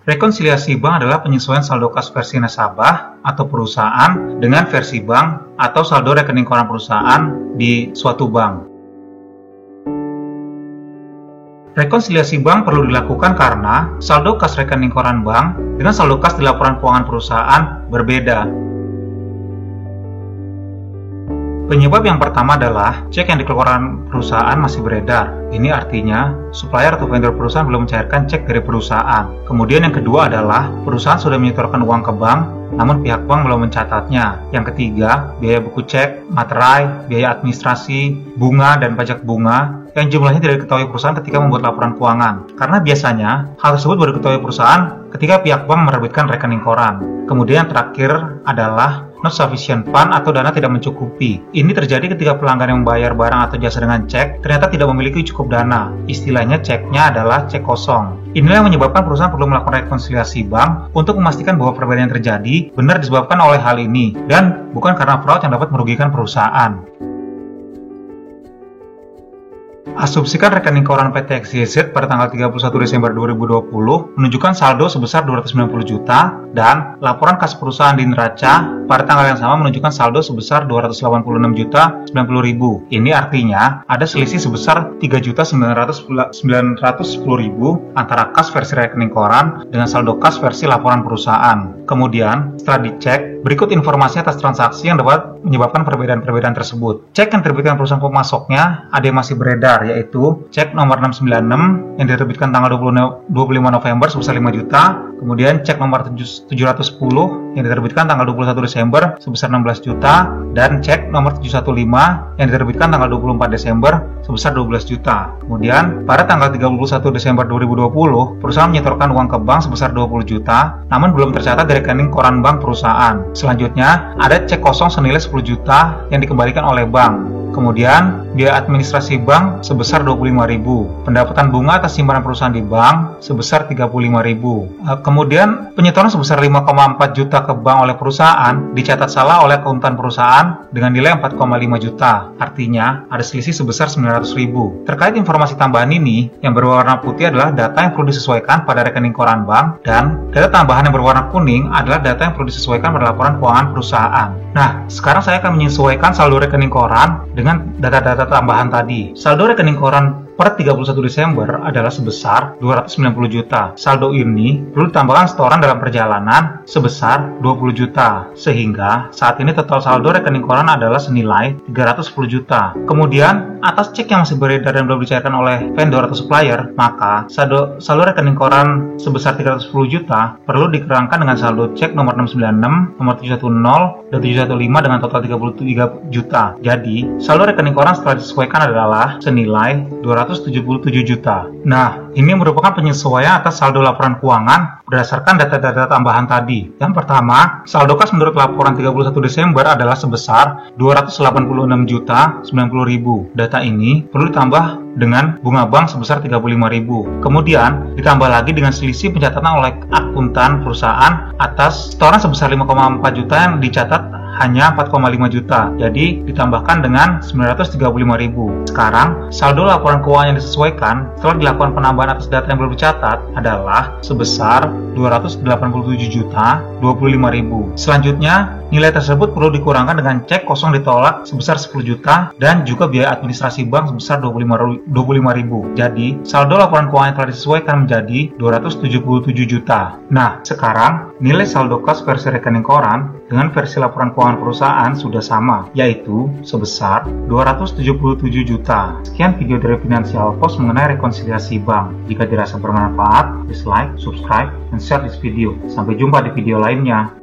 Rekonsiliasi bank adalah penyesuaian saldo kas versi nasabah atau perusahaan dengan versi bank atau saldo rekening koran perusahaan di suatu bank. Rekonsiliasi bank perlu dilakukan karena saldo kas rekening koran bank dengan saldo kas di laporan keuangan perusahaan berbeda. Penyebab yang pertama adalah cek yang dikeluarkan perusahaan masih beredar. Ini artinya supplier atau vendor perusahaan belum mencairkan cek dari perusahaan. Kemudian yang kedua adalah perusahaan sudah menyetorkan uang ke bank, namun pihak bank belum mencatatnya. Yang ketiga, biaya buku cek, materai, biaya administrasi, bunga, dan pajak bunga yang jumlahnya tidak diketahui perusahaan ketika membuat laporan keuangan. Karena biasanya hal tersebut baru diketahui perusahaan ketika pihak bank menerbitkan rekening koran. Kemudian yang terakhir adalah not sufficient fund atau dana tidak mencukupi. Ini terjadi ketika pelanggan yang membayar barang atau jasa dengan cek ternyata tidak memiliki cukup dana. Istilahnya ceknya adalah cek kosong. Inilah yang menyebabkan perusahaan perlu melakukan rekonsiliasi bank untuk memastikan bahwa perbedaan yang terjadi benar disebabkan oleh hal ini dan bukan karena fraud yang dapat merugikan perusahaan. Asumsikan rekening koran PT XYZ pada tanggal 31 Desember 2020 menunjukkan saldo sebesar 290 juta dan laporan kas perusahaan di neraca pada tanggal yang sama menunjukkan saldo sebesar 286 juta 90 ribu. Ini artinya ada selisih sebesar 3.910.000 antara kas versi rekening koran dengan saldo kas versi laporan perusahaan. Kemudian, setelah dicek, berikut informasi atas transaksi yang dapat menyebabkan perbedaan-perbedaan tersebut. Cek yang diterbitkan perusahaan pemasoknya ada yang masih beredar, yaitu cek nomor 696 yang diterbitkan tanggal 25 November sebesar 5 juta, kemudian cek nomor 710 yang diterbitkan tanggal 21 Desember sebesar 16 juta, dan cek nomor 715 yang diterbitkan tanggal 24 Desember sebesar 12 juta. Kemudian, pada tanggal 31 Desember 2020, perusahaan menyetorkan uang ke bank sebesar 20 juta, namun belum tercatat di rekening koran bank perusahaan. Selanjutnya, ada cek kosong senilai 10 juta yang dikembalikan oleh bank. Kemudian, biaya administrasi bank sebesar 25.000. Pendapatan bunga atas simpanan perusahaan di bank sebesar 35.000. Kemudian, penyetoran sebesar 5,4 juta ke bank oleh perusahaan dicatat salah oleh akuntan perusahaan dengan nilai 4,5 juta. Artinya, ada selisih sebesar 900.000. Terkait informasi tambahan ini, yang berwarna putih adalah data yang perlu disesuaikan pada rekening koran bank dan data tambahan yang berwarna kuning adalah data yang perlu disesuaikan pada laporan keuangan perusahaan. Nah, sekarang saya akan menyesuaikan saldo rekening koran dengan data-data tambahan tadi. Saldo rekening koran per 31 Desember adalah sebesar 290 juta. Saldo ini perlu ditambahkan setoran dalam perjalanan sebesar 20 juta. Sehingga saat ini total saldo rekening koran adalah senilai 310 juta. Kemudian, atas cek yang masih beredar dan belum dicairkan oleh vendor atau supplier, maka saldo rekening koran sebesar 310 juta perlu dikerangkan dengan saldo cek nomor 696, nomor 710, dan 715 dengan total 33 juta. Jadi, saldo rekening koran setelah disesuaikan adalah senilai 277 juta. Nah, ini merupakan penyesuaian atas saldo laporan keuangan berdasarkan data-data tambahan tadi. Yang pertama, saldo kas menurut laporan 31 Desember adalah sebesar 286 juta 90 ribu. Data ini perlu ditambah dengan bunga bank sebesar 35.000. Kemudian, ditambah lagi dengan selisih pencatatan oleh akuntan perusahaan atas setoran sebesar 5,4 juta yang dicatat hanya 4,5 juta. Jadi, ditambahkan dengan 935.000. Sekarang, saldo laporan keuangan yang disesuaikan setelah dilakukan penambahan atas data yang belum dicatat adalah sebesar 287 juta 25.000. Selanjutnya, nilai tersebut perlu dikurangkan dengan cek kosong ditolak sebesar 10 juta dan juga biaya administrasi bank sebesar 25.000. Jadi, saldo laporan keuangan yang telah disesuaikan menjadi 277 juta. Nah, sekarang nilai saldo kas versi rekening koran dengan versi laporan keuangan perusahaan sudah sama, yaitu sebesar 277 juta. Sekian video dari Financial Post mengenai rekonsiliasi bank. Jika dirasa bermanfaat, please like, subscribe, and share this video. Sampai jumpa di video lainnya.